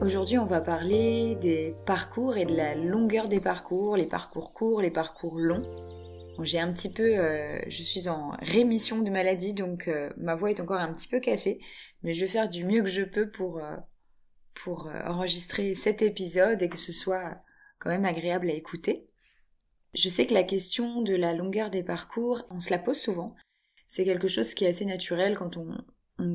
Aujourd'hui, on va parler des parcours et de la longueur des parcours, les parcours courts, les parcours longs. Bon, je suis en rémission de maladie, donc ma voix est encore un petit peu cassée, mais je vais faire du mieux que je peux pour enregistrer cet épisode et que ce soit quand même agréable à écouter. Je sais que la question de la longueur des parcours, on se la pose souvent. C'est quelque chose qui est assez naturel quand on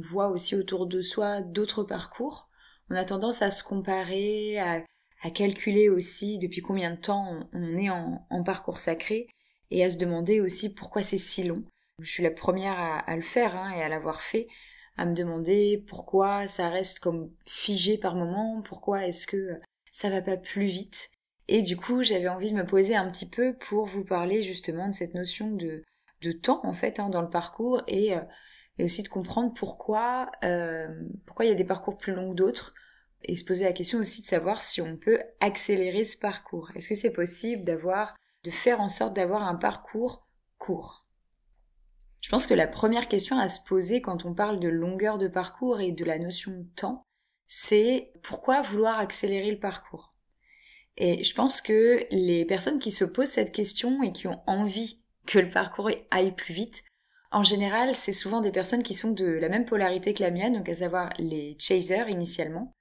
voit aussi autour de soi d'autres parcours. On a tendance à se comparer, à calculer aussi depuis combien de temps on est en parcours sacré et à se demander aussi pourquoi c'est si long. Je suis la première à le faire et à l'avoir fait, à me demander pourquoi ça reste comme figé par moment, pourquoi est-ce que ça va pas plus vite. Et du coup, j'avais envie de me poser un petit peu pour vous parler justement de cette notion de temps en fait dans le parcours et aussi de comprendre pourquoi il y a des parcours plus longs que d'autres et se poser la question aussi de savoir si on peut accélérer ce parcours. Est-ce que c'est possible de faire en sorte d'avoir un parcours court? Je pense que la première question à se poser quand on parle de longueur de parcours et de la notion de temps, c'est pourquoi vouloir accélérer le parcours? Et je pense que les personnes qui se posent cette question et qui ont envie que le parcours aille plus vite, en général, c'est souvent des personnes qui sont de la même polarité que la mienne, donc à savoir les chasers initialement,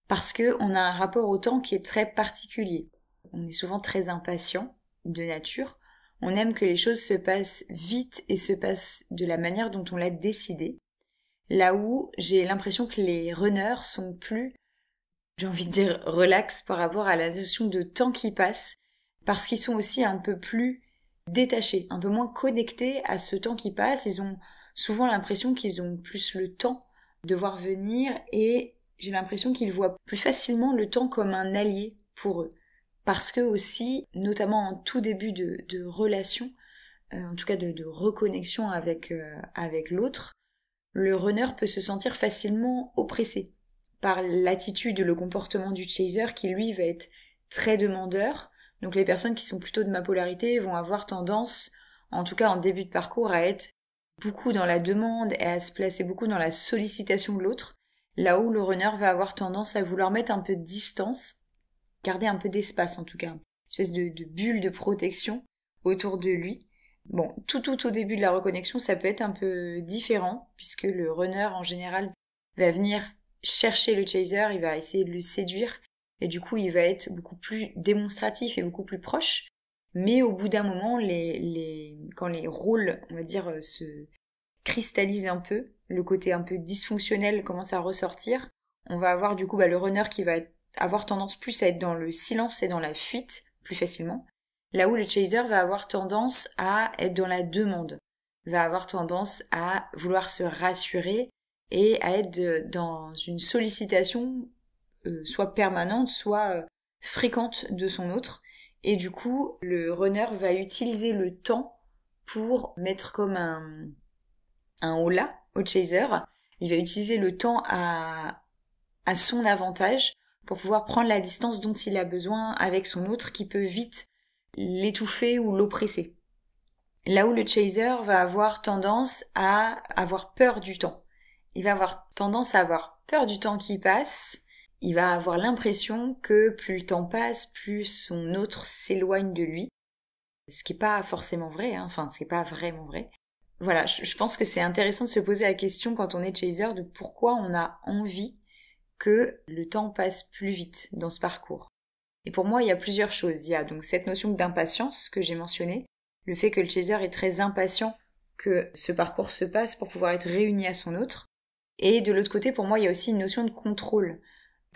parce que on a un rapport au temps qui est très particulier. On est souvent très impatient de nature. On aime que les choses se passent vite et se passent de la manière dont on l'a décidé. Là où j'ai l'impression que les runners sont plus, j'ai envie de dire, relax par rapport à la notion de temps qui passe, parce qu'ils sont aussi un peu plus détachés, un peu moins connectés à ce temps qui passe. Ils ont souvent l'impression qu'ils ont plus le temps de voir venir et j'ai l'impression qu'ils voient plus facilement le temps comme un allié pour eux. Parce que aussi, notamment en tout début de relation, en tout cas de reconnexion avec l'autre, le runner peut se sentir facilement oppressé par l'attitude, le comportement du chaser qui lui va être très demandeur. Donc les personnes qui sont plutôt de ma polarité vont avoir tendance, en tout cas en début de parcours, à être beaucoup dans la demande et à se placer beaucoup dans la sollicitation de l'autre, là où le runner va avoir tendance à vouloir mettre un peu de distance, garder un peu d'espace en tout cas, une espèce de bulle de protection autour de lui. Bon, tout au début de la reconnexion, ça peut être un peu différent, puisque le runner en général va venir chercher le chaser, il va essayer de le séduire, et du coup il va être beaucoup plus démonstratif et beaucoup plus proche. Mais au bout d'un moment, quand les rôles, on va dire, se cristallisent un peu, le côté un peu dysfonctionnel commence à ressortir, on va avoir du coup le runner qui va avoir tendance plus à être dans le silence et dans la fuite, plus facilement, là où le chaser va avoir tendance à être dans la demande, va avoir tendance à vouloir se rassurer et à être dans une sollicitation soit permanente, soit fréquente de son autre. Et du coup, le runner va utiliser le temps pour mettre comme un holà au chaser. Il va utiliser le temps à son avantage pour pouvoir prendre la distance dont il a besoin avec son autre qui peut vite l'étouffer ou l'oppresser. Là où le chaser va avoir tendance à avoir peur du temps. Il va avoir tendance à avoir peur du temps qui passe. Il va avoir l'impression que plus le temps passe, plus son autre s'éloigne de lui. Ce qui est pas forcément vrai, ce qui est pas vraiment vrai. Voilà, je pense que c'est intéressant de se poser la question quand on est chaser de pourquoi on a envie que le temps passe plus vite dans ce parcours. Et pour moi, il y a plusieurs choses. Il y a donc cette notion d'impatience que j'ai mentionnée, le fait que le chaser est très impatient que ce parcours se passe pour pouvoir être réuni à son autre. Et de l'autre côté, pour moi, il y a aussi une notion de contrôle.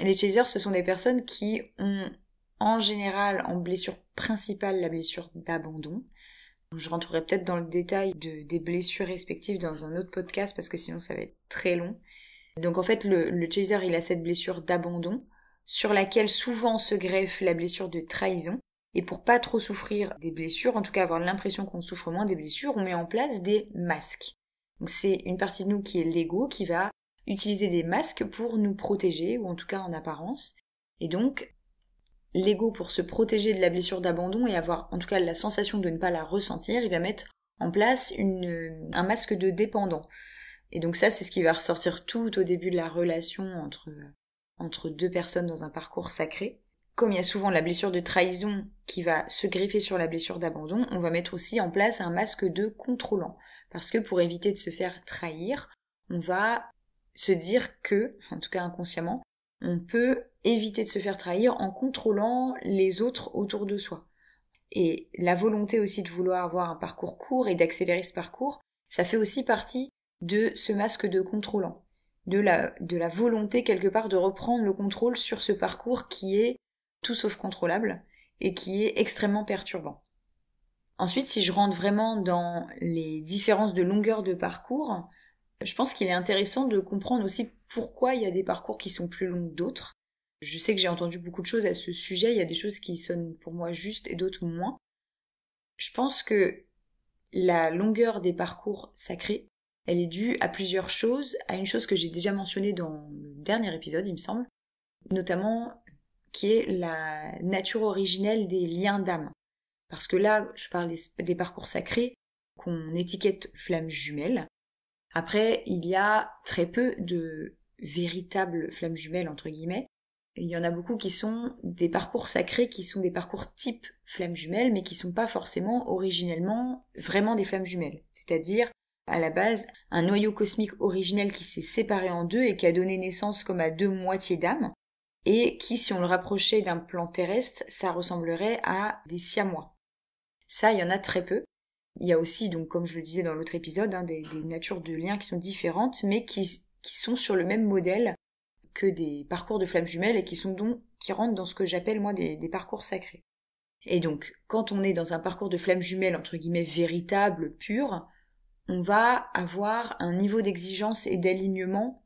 Les chasers, ce sont des personnes qui ont en général en blessure principale la blessure d'abandon. Je rentrerai peut-être dans le détail des blessures respectives dans un autre podcast parce que sinon ça va être très long. Donc en fait, le chaser, il a cette blessure d'abandon sur laquelle souvent se greffe la blessure de trahison. Et pour pas trop souffrir des blessures, en tout cas avoir l'impression qu'on souffre moins des blessures, on met en place des masques. Donc c'est une partie de nous qui est l'ego qui va utiliser des masques pour nous protéger, ou en tout cas en apparence. Et donc, l'ego, pour se protéger de la blessure d'abandon et avoir en tout cas la sensation de ne pas la ressentir, il va mettre en place un masque de dépendant. Et donc ça, c'est ce qui va ressortir tout au début de la relation entre deux personnes dans un parcours sacré. Comme il y a souvent la blessure de trahison qui va se greffer sur la blessure d'abandon, on va mettre aussi en place un masque de contrôlant. Parce que pour éviter de se faire trahir, on va se dire que, en tout cas inconsciemment, on peut éviter de se faire trahir en contrôlant les autres autour de soi. Et la volonté aussi de vouloir avoir un parcours court et d'accélérer ce parcours, ça fait aussi partie de ce masque de contrôlant, de la volonté quelque part de reprendre le contrôle sur ce parcours qui est tout sauf contrôlable et qui est extrêmement perturbant. Ensuite, si je rentre vraiment dans les différences de longueur de parcours, je pense qu'il est intéressant de comprendre aussi pourquoi il y a des parcours qui sont plus longs que d'autres. Je sais que j'ai entendu beaucoup de choses à ce sujet, il y a des choses qui sonnent pour moi justes et d'autres moins. Je pense que la longueur des parcours sacrés, elle est due à plusieurs choses, à une chose que j'ai déjà mentionnée dans le dernier épisode, il me semble, notamment qui est la nature originelle des liens d'âme. Parce que là, je parle des parcours sacrés qu'on étiquette flammes jumelles. Après, il y a très peu de véritables flammes jumelles, entre guillemets. Il y en a beaucoup qui sont des parcours sacrés, qui sont des parcours type flammes jumelles, mais qui sont pas forcément originellement vraiment des flammes jumelles. C'est-à-dire, à la base, un noyau cosmique originel qui s'est séparé en deux et qui a donné naissance comme à deux moitiés d'âme, et qui, si on le rapprochait d'un plan terrestre, ça ressemblerait à des siamois. Ça, il y en a très peu. Il y a aussi, donc, comme je le disais dans l'autre épisode, des natures de liens qui sont différentes, mais qui sont sur le même modèle que des parcours de flammes jumelles et qui rentrent dans ce que j'appelle, moi, des parcours sacrés. Et donc, quand on est dans un parcours de flammes jumelles, entre guillemets, véritable, pur, on va avoir un niveau d'exigence et d'alignement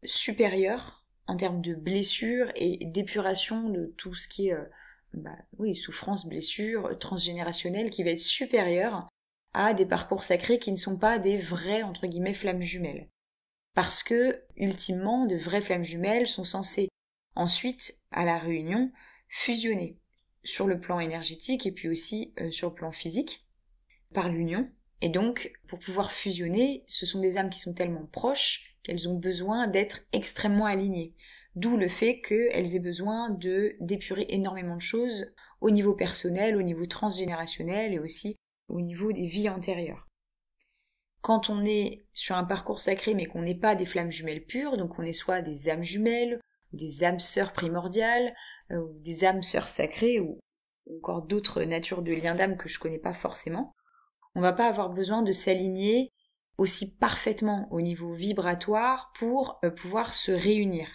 supérieur en termes de blessures et d'épuration de tout ce qui est souffrance, blessure, transgénérationnelle, qui va être supérieur à des parcours sacrés qui ne sont pas des vrais, entre guillemets, flammes jumelles. Parce que, ultimement, de vraies flammes jumelles sont censées, ensuite, à la réunion, fusionner sur le plan énergétique et puis aussi sur le plan physique, par l'union. Et donc, pour pouvoir fusionner, ce sont des âmes qui sont tellement proches qu'elles ont besoin d'être extrêmement alignées. D'où le fait qu'elles aient besoin d'épurer énormément de choses au niveau personnel, au niveau transgénérationnel et aussi au niveau des vies antérieures. Quand on est sur un parcours sacré mais qu'on n'est pas des flammes jumelles pures, donc on est soit des âmes jumelles, ou des âmes sœurs primordiales, ou des âmes sœurs sacrées, ou encore d'autres natures de liens d'âme que je connais pas forcément, on va pas avoir besoin de s'aligner aussi parfaitement au niveau vibratoire pour pouvoir se réunir.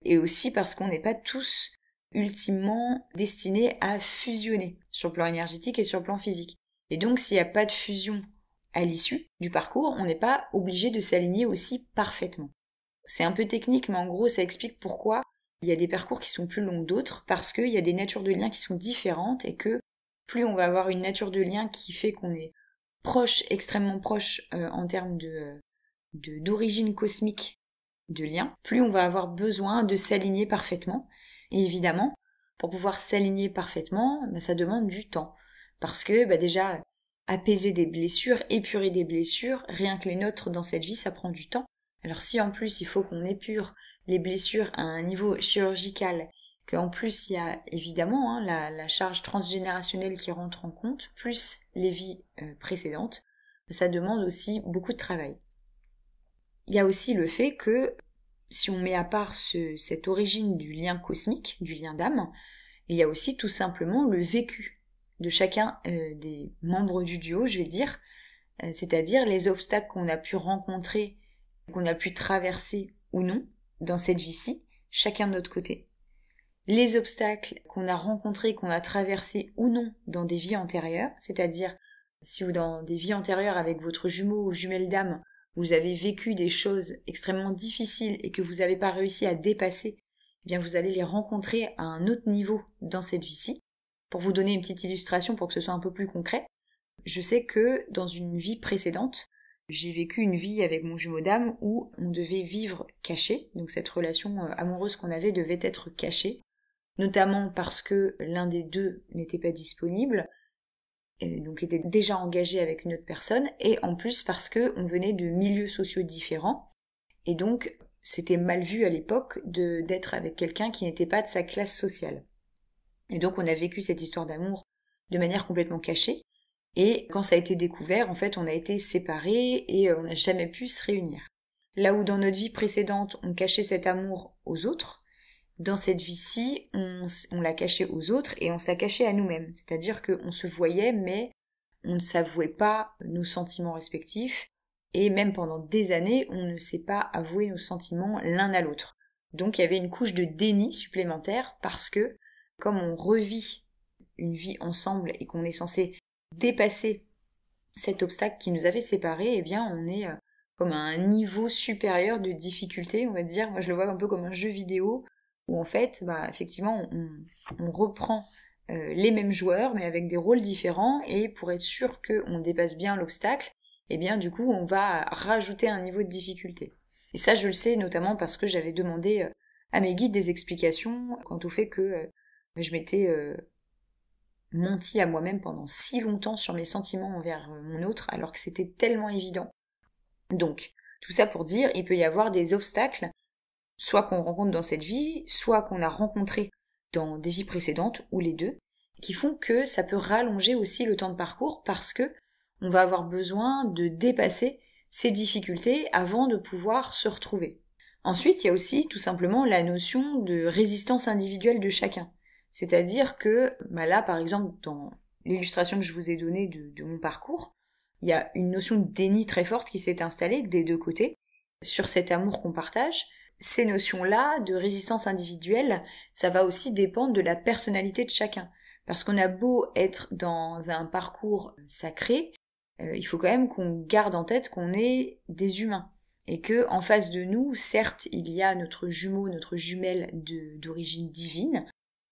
Et aussi parce qu'on n'est pas tous ultimement destinés à fusionner sur le plan énergétique et sur le plan physique. Et donc s'il n'y a pas de fusion à l'issue du parcours, on n'est pas obligé de s'aligner aussi parfaitement. C'est un peu technique, mais en gros ça explique pourquoi il y a des parcours qui sont plus longs que d'autres, parce qu'il y a des natures de liens qui sont différentes et que plus on va avoir une nature de lien qui fait qu'on est proche, extrêmement proche en termes d'origine cosmique de lien, plus on va avoir besoin de s'aligner parfaitement. Et évidemment, pour pouvoir s'aligner parfaitement, ça demande du temps. Parce que déjà, apaiser des blessures, épurer des blessures, rien que les nôtres dans cette vie, ça prend du temps. Alors si en plus il faut qu'on épure les blessures à un niveau chirurgical, qu'en plus il y a évidemment la charge transgénérationnelle qui rentre en compte, plus les vies précédentes, ça demande aussi beaucoup de travail. Il y a aussi le fait que si on met à part cette origine du lien cosmique, du lien d'âme, il y a aussi tout simplement le vécu de chacun des membres du duo, je vais dire, c'est-à-dire les obstacles qu'on a pu rencontrer, qu'on a pu traverser ou non dans cette vie-ci, chacun de notre côté. Les obstacles qu'on a rencontrés, qu'on a traversés ou non dans des vies antérieures, c'est-à-dire si vous dans des vies antérieures avec votre jumeau ou jumelle d'âme, vous avez vécu des choses extrêmement difficiles et que vous n'avez pas réussi à dépasser, eh bien vous allez les rencontrer à un autre niveau dans cette vie-ci. Pour vous donner une petite illustration pour que ce soit un peu plus concret, je sais que dans une vie précédente, j'ai vécu une vie avec mon jumeau d'âme où on devait vivre caché, donc cette relation amoureuse qu'on avait devait être cachée, notamment parce que l'un des deux n'était pas disponible, et donc était déjà engagé avec une autre personne, et en plus parce que on venait de milieux sociaux différents, et donc c'était mal vu à l'époque d'être avec quelqu'un qui n'était pas de sa classe sociale. Et donc on a vécu cette histoire d'amour de manière complètement cachée, et quand ça a été découvert, en fait on a été séparés et on n'a jamais pu se réunir. Là où dans notre vie précédente on cachait cet amour aux autres, dans cette vie-ci on l'a caché aux autres et on se l'a caché à nous-mêmes, c'est-à-dire qu'on se voyait mais on ne s'avouait pas nos sentiments respectifs, et même pendant des années, on ne s'est pas avoué nos sentiments l'un à l'autre. Donc il y avait une couche de déni supplémentaire parce que, comme on revit une vie ensemble et qu'on est censé dépasser cet obstacle qui nous avait séparés, eh bien on est comme à un niveau supérieur de difficulté, on va dire. Moi je le vois un peu comme un jeu vidéo où en fait, effectivement, on reprend les mêmes joueurs mais avec des rôles différents, et pour être sûr qu'on dépasse bien l'obstacle, eh bien du coup on va rajouter un niveau de difficulté. Et ça je le sais notamment parce que j'avais demandé à mes guides des explications quant au fait que je m'étais menti à moi-même pendant si longtemps sur mes sentiments envers mon autre, alors que c'était tellement évident. Donc, tout ça pour dire, il peut y avoir des obstacles, soit qu'on rencontre dans cette vie, soit qu'on a rencontré dans des vies précédentes, ou les deux, qui font que ça peut rallonger aussi le temps de parcours parce que on va avoir besoin de dépasser ces difficultés avant de pouvoir se retrouver. Ensuite, il y a aussi tout simplement la notion de résistance individuelle de chacun. C'est-à-dire que, là par exemple, dans l'illustration que je vous ai donnée de mon parcours, il y a une notion de déni très forte qui s'est installée des deux côtés sur cet amour qu'on partage. Ces notions-là de résistance individuelle, ça va aussi dépendre de la personnalité de chacun. Parce qu'on a beau être dans un parcours sacré, il faut quand même qu'on garde en tête qu'on est des humains. Et que en face de nous, certes, il y a notre jumeau, notre jumelle d'origine divine,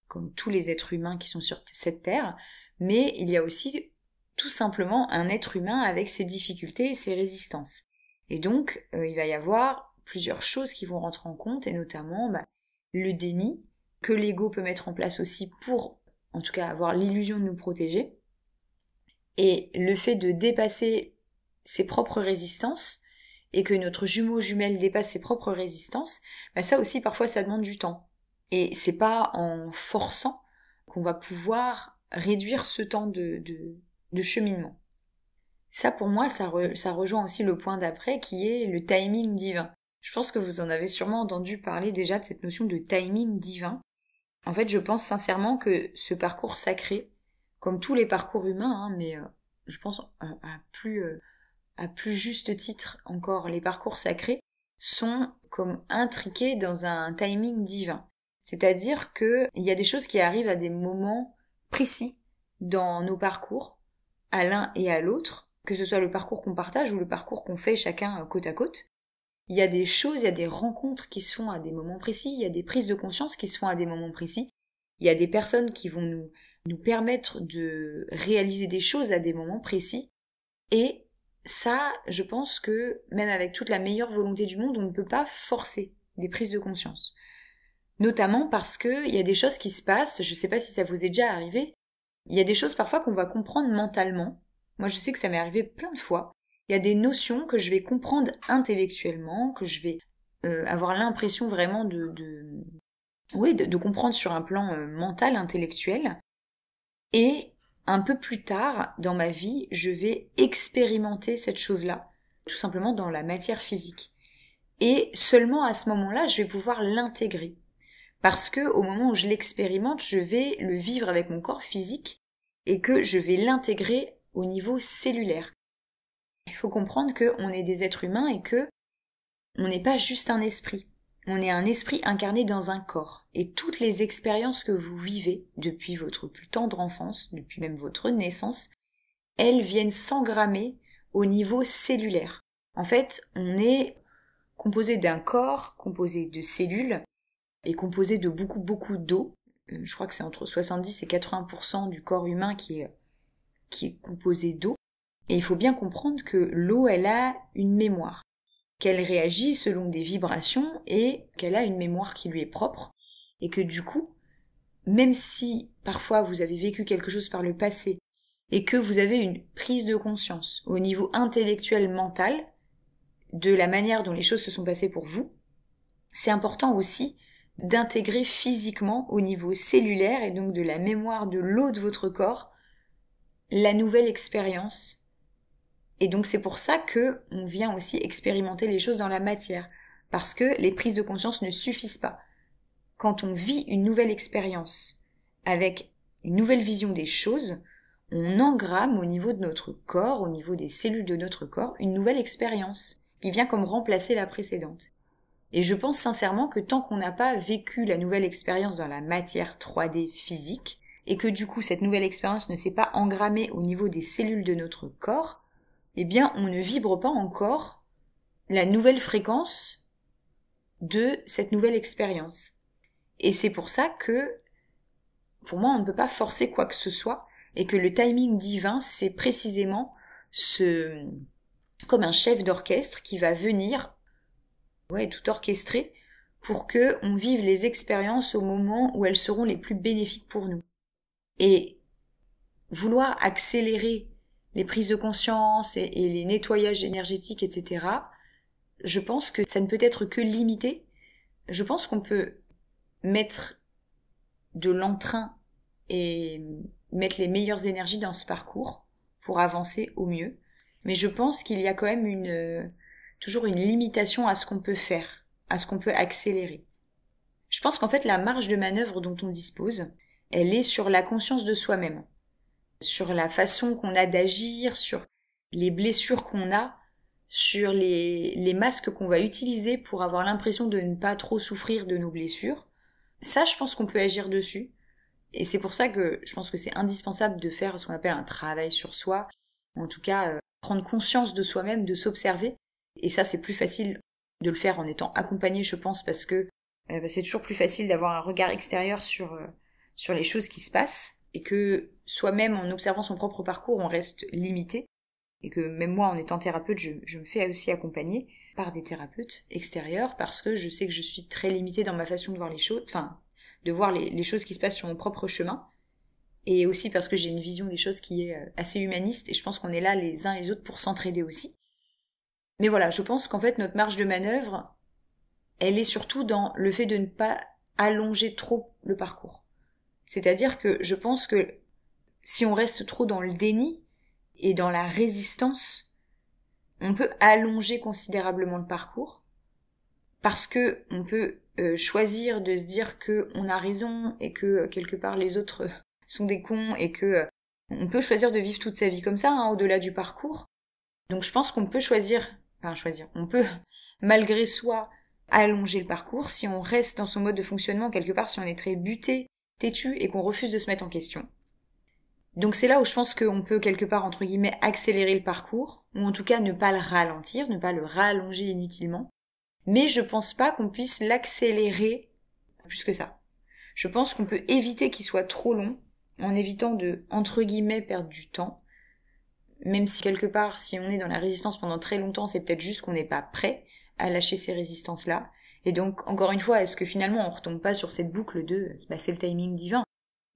comme tous les êtres humains qui sont sur cette terre, mais il y a aussi tout simplement un être humain avec ses difficultés et ses résistances. Et donc, il va y avoir plusieurs choses qui vont rentrer en compte, et notamment le déni, que l'ego peut mettre en place aussi pour, en tout cas, avoir l'illusion de nous protéger, et le fait de dépasser ses propres résistances, et que notre jumeau jumelle dépasse ses propres résistances, ça aussi parfois ça demande du temps. Et c'est pas en forçant qu'on va pouvoir réduire ce temps de cheminement. Ça pour moi, ça rejoint aussi le point d'après qui est le timing divin. Je pense que vous en avez sûrement entendu parler déjà de cette notion de timing divin. En fait, je pense sincèrement que ce parcours sacré, comme tous les parcours humains, mais je pense à plus juste titre encore, les parcours sacrés sont comme intriqués dans un timing divin. C'est-à-dire que il y a des choses qui arrivent à des moments précis dans nos parcours, à l'un et à l'autre, que ce soit le parcours qu'on partage ou le parcours qu'on fait chacun côte à côte. Il y a des choses, il y a des rencontres qui se font à des moments précis, il y a des prises de conscience qui se font à des moments précis, il y a des personnes qui vont nous permettre de réaliser des choses à des moments précis, et ça, je pense que même avec toute la meilleure volonté du monde, on ne peut pas forcer des prises de conscience. Notamment parce que il y a des choses qui se passent, je sais pas si ça vous est déjà arrivé, il y a des choses parfois qu'on va comprendre mentalement. Moi je sais que ça m'est arrivé plein de fois. Il y a des notions que je vais comprendre intellectuellement, que je vais avoir l'impression vraiment de comprendre sur un plan mental, intellectuel. Et un peu plus tard dans ma vie, je vais expérimenter cette chose-là, tout simplement dans la matière physique. Et seulement à ce moment-là, je vais pouvoir l'intégrer. Parce que au moment où je l'expérimente, je vais le vivre avec mon corps physique et que je vais l'intégrer au niveau cellulaire. Il faut comprendre qu'on est des êtres humains et que on n'est pas juste un esprit. On est un esprit incarné dans un corps. Et toutes les expériences que vous vivez depuis votre plus tendre enfance, depuis même votre naissance, elles viennent s'engrammer au niveau cellulaire. En fait, on est composé d'un corps, composé de cellules, et composé de beaucoup d'eau. Je crois que c'est entre 70 et 80% du corps humain qui est composé d'eau. Et il faut bien comprendre que l'eau, elle a une mémoire, qu'elle réagit selon des vibrations et qu'elle a une mémoire qui lui est propre. Et que du coup, même si parfois vous avez vécu quelque chose par le passé et que vous avez une prise de conscience au niveau intellectuel mental de la manière dont les choses se sont passées pour vous, c'est important aussi d'intégrer physiquement au niveau cellulaire et donc de la mémoire de l'eau de votre corps la nouvelle expérience. Et donc c'est pour ça que on vient aussi expérimenter les choses dans la matière, parce que les prises de conscience ne suffisent pas. Quand on vit une nouvelle expérience avec une nouvelle vision des choses, on engramme au niveau de notre corps, au niveau des cellules de notre corps, une nouvelle expérience qui vient comme remplacer la précédente. Et je pense sincèrement que tant qu'on n'a pas vécu la nouvelle expérience dans la matière 3D physique, et que du coup cette nouvelle expérience ne s'est pas engrammée au niveau des cellules de notre corps, eh bien on ne vibre pas encore la nouvelle fréquence de cette nouvelle expérience. Et c'est pour ça que, pour moi, on ne peut pas forcer quoi que ce soit, et que le timing divin, c'est précisément comme un chef d'orchestre qui va venir tout orchestré pour que on vive les expériences au moment où elles seront les plus bénéfiques pour nous. Et vouloir accélérer les prises de conscience et les nettoyages énergétiques, etc., je pense que ça ne peut être que limité. Je pense qu'on peut mettre de l'entrain et mettre les meilleures énergies dans ce parcours pour avancer au mieux. Mais je pense qu'il y a quand même toujours une limitation à ce qu'on peut faire, à ce qu'on peut accélérer. Je pense qu'en fait, la marge de manœuvre dont on dispose, elle est sur la conscience de soi-même, sur la façon qu'on a d'agir, sur les blessures qu'on a, sur les masques qu'on va utiliser pour avoir l'impression de ne pas trop souffrir de nos blessures. Ça, je pense qu'on peut agir dessus. Et c'est pour ça que je pense que c'est indispensable de faire ce qu'on appelle un travail sur soi, en tout cas prendre conscience de soi-même, de s'observer. Et ça, c'est plus facile de le faire en étant accompagné, je pense, parce que c'est toujours plus facile d'avoir un regard extérieur sur les choses qui se passent, et que soi-même, en observant son propre parcours, on reste limité, et que même moi, en étant thérapeute, je me fais aussi accompagner par des thérapeutes extérieurs, parce que je sais que je suis très limitée dans ma façon de voir les choses, enfin, de voir les choses qui se passent sur mon propre chemin, et aussi parce que j'ai une vision des choses qui est assez humaniste, et je pense qu'on est là les uns et les autres pour s'entraider aussi. Mais voilà, je pense qu'en fait, notre marge de manœuvre, elle est surtout dans le fait de ne pas allonger trop le parcours. C'est-à-dire que je pense que si on reste trop dans le déni et dans la résistance, on peut allonger considérablement le parcours, parce que on peut choisir de se dire que on a raison et que quelque part les autres sont des cons, et que on peut choisir de vivre toute sa vie comme ça, au-delà du parcours. Donc je pense qu'on peut on peut malgré soi allonger le parcours si on reste dans son mode de fonctionnement, quelque part si on est très buté, têtu et qu'on refuse de se mettre en question. Donc c'est là où je pense qu'on peut quelque part entre guillemets accélérer le parcours, ou en tout cas ne pas le ralentir, ne pas le rallonger inutilement. Mais je pense pas qu'on puisse l'accélérer plus que ça. Je pense qu'on peut éviter qu'il soit trop long, en évitant de, entre guillemets, perdre du temps. Même si quelque part, si on est dans la résistance pendant très longtemps, c'est peut-être juste qu'on n'est pas prêt à lâcher ces résistances-là. Et donc, encore une fois, est-ce que finalement on retombe pas sur cette boucle de c'est le timing divin,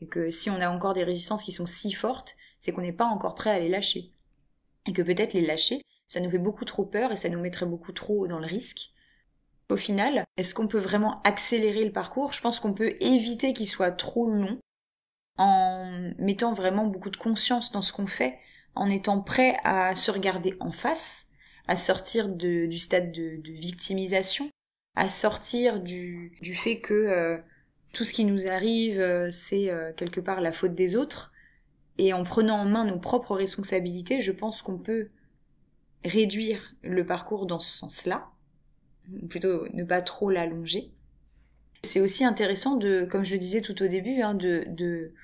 et que si on a encore des résistances qui sont si fortes, c'est qu'on n'est pas encore prêt à les lâcher. Et que peut-être les lâcher, ça nous fait beaucoup trop peur et ça nous mettrait beaucoup trop dans le risque. Au final, est-ce qu'on peut vraiment accélérer le parcours ? Je pense qu'on peut éviter qu'il soit trop long en mettant vraiment beaucoup de conscience dans ce qu'on fait, en étant prêt à se regarder en face, à sortir du stade de victimisation, à sortir du fait que tout ce qui nous arrive, c'est quelque part la faute des autres, et en prenant en main nos propres responsabilités, je pense qu'on peut réduire le parcours dans ce sens-là, plutôt ne pas trop l'allonger. C'est aussi intéressant comme je le disais tout au début, de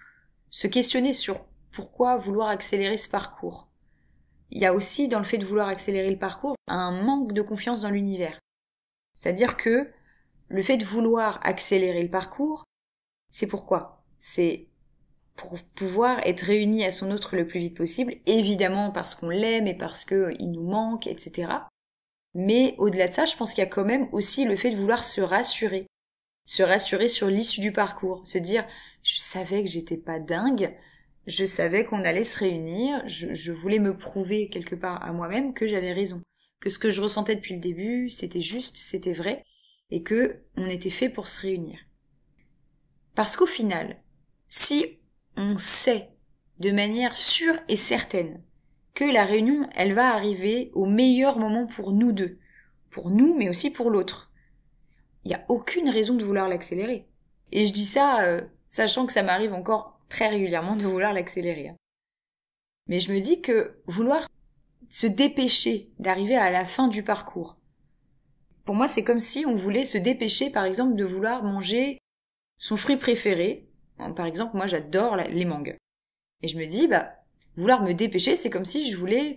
se questionner sur pourquoi vouloir accélérer ce parcours. Il y a aussi, dans le fait de vouloir accélérer le parcours, un manque de confiance dans l'univers. C'est-à-dire que le fait de vouloir accélérer le parcours, c'est pourquoi ? C'est pour pouvoir être réunis à son autre le plus vite possible, évidemment parce qu'on l'aime et parce qu'il nous manque, etc. Mais au-delà de ça, je pense qu'il y a quand même aussi le fait de vouloir se rassurer sur l'issue du parcours, se dire je savais que j'étais pas dingue, je savais qu'on allait se réunir, je voulais me prouver quelque part à moi-même que j'avais raison, que ce que je ressentais depuis le début, c'était juste, c'était vrai, et que on était fait pour se réunir. Parce qu'au final, si on sait de manière sûre et certaine que la réunion, elle va arriver au meilleur moment pour nous deux, pour nous mais aussi pour l'autre, il n'y a aucune raison de vouloir l'accélérer. Et je dis ça sachant que ça m'arrive encore très régulièrement de vouloir l'accélérer. Mais je me dis que vouloir se dépêcher d'arriver à la fin du parcours, pour moi c'est comme si on voulait se dépêcher par exemple de vouloir manger son fruit préféré. Par exemple, moi j'adore les mangues. Et je me dis, vouloir me dépêcher, c'est comme si je voulais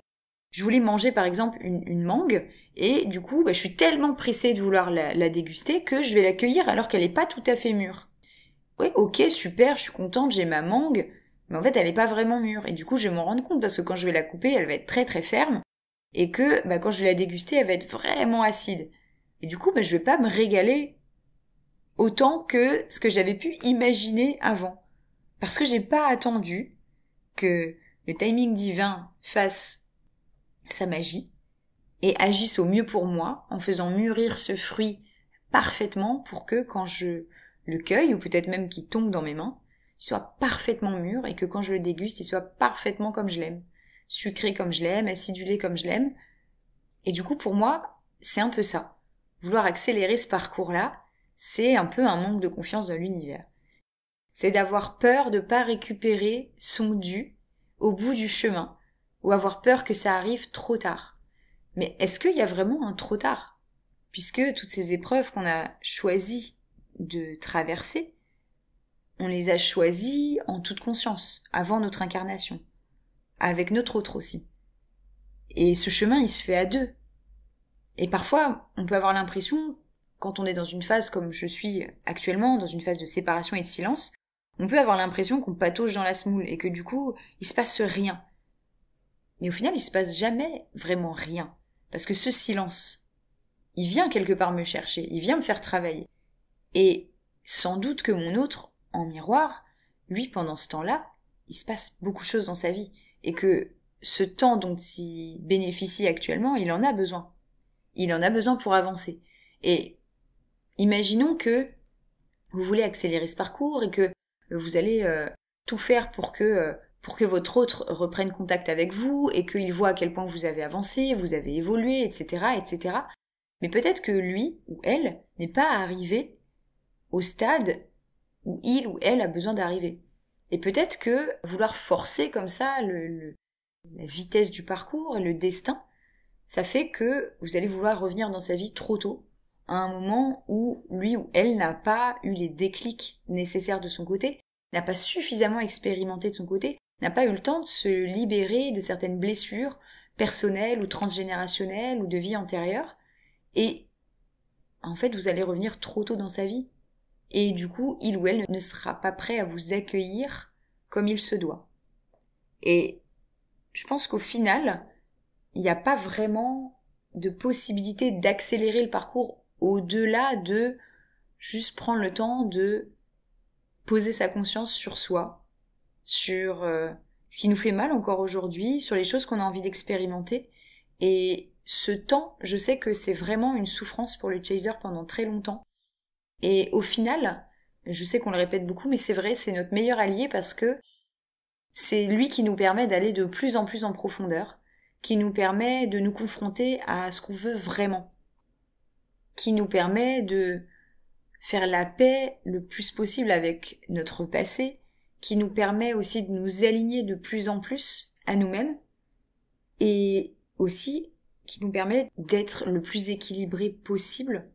manger par exemple une mangue, et du coup, je suis tellement pressée de vouloir la déguster que je vais la cueillir alors qu'elle est pas tout à fait mûre. Ouais, ok, super, je suis contente, j'ai ma mangue, mais en fait elle est pas vraiment mûre. Et du coup, je vais m'en rendre compte parce que quand je vais la couper, elle va être très très ferme, et que quand je vais la déguster, elle va être vraiment acide. Et du coup, je vais pas me régaler autant que ce que j'avais pu imaginer avant. Parce que j'ai pas attendu que le timing divin fasse sa magie et agisse au mieux pour moi en faisant mûrir ce fruit parfaitement pour que quand je le cueille, ou peut-être même qu'il tombe dans mes mains, il soit parfaitement mûr et que quand je le déguste, il soit parfaitement comme je l'aime. Sucré comme je l'aime, acidulé comme je l'aime. Et du coup, pour moi, c'est un peu ça. Vouloir accélérer ce parcours-là, c'est un peu un manque de confiance dans l'univers. C'est d'avoir peur de pas récupérer son dû au bout du chemin, ou avoir peur que ça arrive trop tard. Mais est-ce qu'il y a vraiment un trop tard? Puisque toutes ces épreuves qu'on a choisi de traverser, on les a choisies en toute conscience, avant notre incarnation, avec notre autre aussi. Et ce chemin, il se fait à deux. Et parfois, on peut avoir l'impression, quand on est dans une phase comme je suis actuellement, dans une phase de séparation et de silence, on peut avoir l'impression qu'on patauge dans la semoule et que du coup, il se passe rien. Mais au final, il se passe jamais vraiment rien. Parce que ce silence, il vient quelque part me chercher, il vient me faire travailler. Et sans doute que mon autre, en miroir, lui, pendant ce temps-là, il se passe beaucoup de choses dans sa vie. Et que ce temps dont il bénéficie actuellement, il en a besoin. Il en a besoin pour avancer. Et imaginons que vous voulez accélérer ce parcours et que vous allez tout faire pour que votre autre reprenne contact avec vous et qu'il voit à quel point vous avez avancé, vous avez évolué, etc., etc. Mais peut-être que lui ou elle n'est pas arrivé au stade où il ou elle a besoin d'arriver. Et peut-être que vouloir forcer comme ça la vitesse du parcours et le destin, ça fait que vous allez vouloir revenir dans sa vie trop tôt, à un moment où lui ou elle n'a pas eu les déclics nécessaires de son côté, n'a pas suffisamment expérimenté de son côté, n'a pas eu le temps de se libérer de certaines blessures personnelles ou transgénérationnelles ou de vie antérieure, et en fait vous allez revenir trop tôt dans sa vie, et du coup il ou elle ne sera pas prêt à vous accueillir comme il se doit. Et je pense qu'au final, il n'y a pas vraiment de possibilité d'accélérer le parcours au-delà de juste prendre le temps de poser sa conscience sur soi, sur ce qui nous fait mal encore aujourd'hui, sur les choses qu'on a envie d'expérimenter. Et ce temps, je sais que c'est vraiment une souffrance pour le chaser pendant très longtemps. Et au final, je sais qu'on le répète beaucoup, mais c'est vrai, c'est notre meilleur allié parce que c'est lui qui nous permet d'aller de plus en plus en profondeur, qui nous permet de nous confronter à ce qu'on veut vraiment, qui nous permet de faire la paix le plus possible avec notre passé, qui nous permet aussi de nous aligner de plus en plus à nous-mêmes, et aussi qui nous permet d'être le plus équilibré possible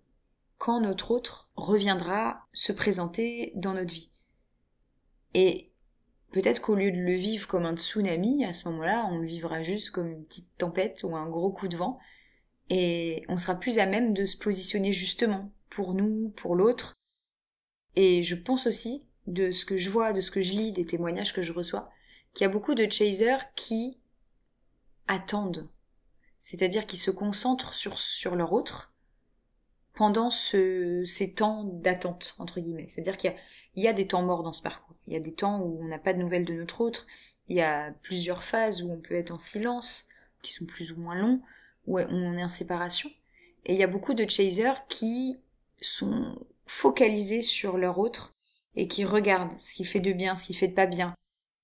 quand notre autre reviendra se présenter dans notre vie. Et peut-être qu'au lieu de le vivre comme un tsunami, à ce moment-là, on le vivra juste comme une petite tempête ou un gros coup de vent, et on sera plus à même de se positionner justement pour nous, pour l'autre. Et je pense aussi, de ce que je vois, de ce que je lis, des témoignages que je reçois, qu'il y a beaucoup de chasers qui attendent, c'est-à-dire qui se concentrent sur leur autre pendant ces temps d'attente, entre guillemets. C'est-à-dire qu'il y a des temps morts dans ce parcours. Il y a des temps où on n'a pas de nouvelles de notre autre. Il y a plusieurs phases où on peut être en silence, qui sont plus ou moins longs, où on est en séparation. Et il y a beaucoup de chasers qui sont focalisés sur leur autre et qui regardent ce qui fait de bien, ce qui fait de pas bien,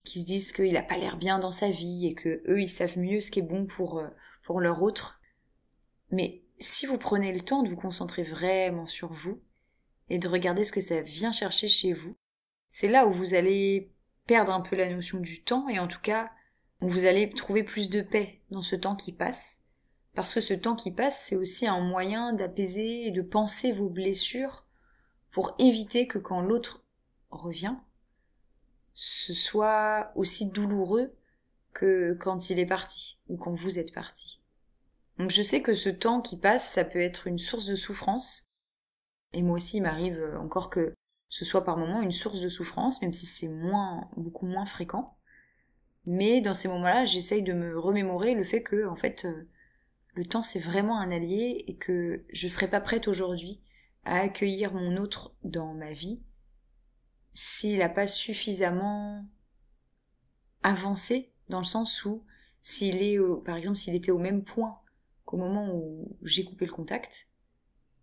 qui se disent qu'il a pas l'air bien dans sa vie et que eux ils savent mieux ce qui est bon pour leur autre. Mais si vous prenez le temps de vous concentrer vraiment sur vous et de regarder ce que ça vient chercher chez vous, c'est là où vous allez perdre un peu la notion du temps et en tout cas où vous allez trouver plus de paix dans ce temps qui passe. Parce que ce temps qui passe, c'est aussi un moyen d'apaiser et de penser vos blessures pour éviter que quand l'autre revient, ce soit aussi douloureux que quand il est parti ou quand vous êtes parti. Donc je sais que ce temps qui passe, ça peut être une source de souffrance. Et moi aussi, il m'arrive encore que ce soit par moments une source de souffrance, même si c'est beaucoup moins fréquent. Mais dans ces moments-là, j'essaye de me remémorer le fait que, en fait, le temps c'est vraiment un allié et que je serais pas prête aujourd'hui à accueillir mon autre dans ma vie s'il n'a pas suffisamment avancé, dans le sens où par exemple, s'il était au même point qu'au moment où j'ai coupé le contact,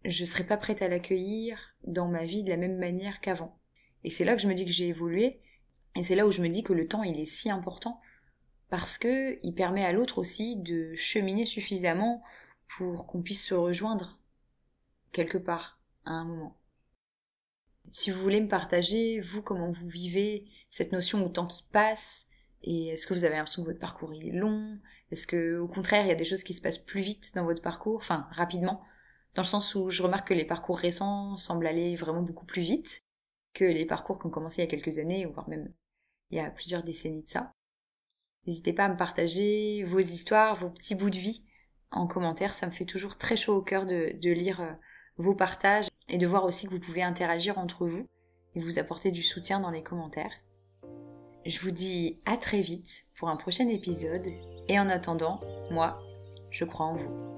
je serais pas prête à l'accueillir dans ma vie de la même manière qu'avant. Et c'est là que je me dis que j'ai évolué, et c'est là où je me dis que le temps il est si important, parce que il permet à l'autre aussi de cheminer suffisamment pour qu'on puisse se rejoindre quelque part, à un moment. Si vous voulez me partager, vous, comment vous vivez cette notion au temps qui passe, et est-ce que vous avez l'impression que votre parcours est long? Est-ce que, au contraire, il y a des choses qui se passent plus vite dans votre parcours, enfin, rapidement, dans le sens où je remarque que les parcours récents semblent aller vraiment beaucoup plus vite que les parcours qui ont commencé il y a quelques années, voire même il y a plusieurs décennies de ça. N'hésitez pas à me partager vos histoires, vos petits bouts de vie en commentaire, ça me fait toujours très chaud au cœur de lire vos partages et de voir aussi que vous pouvez interagir entre vous et vous apporter du soutien dans les commentaires. Je vous dis à très vite pour un prochain épisode et en attendant, moi, je crois en vous.